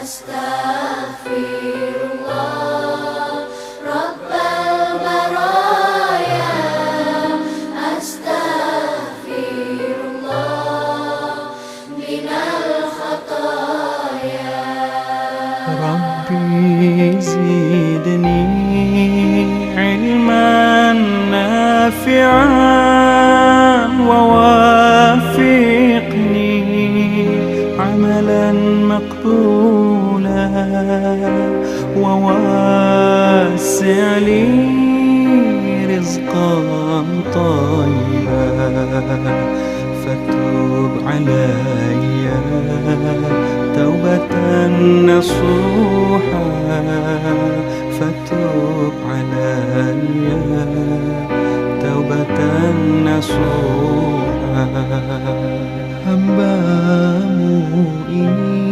Astaghfirullah Rabbal baraya. Astaghfirullah minal khataya. Rabbi zidni ilman nafi'an wa wafiqni amalan maqbula wa wasi' li rizqan tayyiban fatub alayya توبة نصوحا فتوب علي توبة نصوحا. Hambamu ini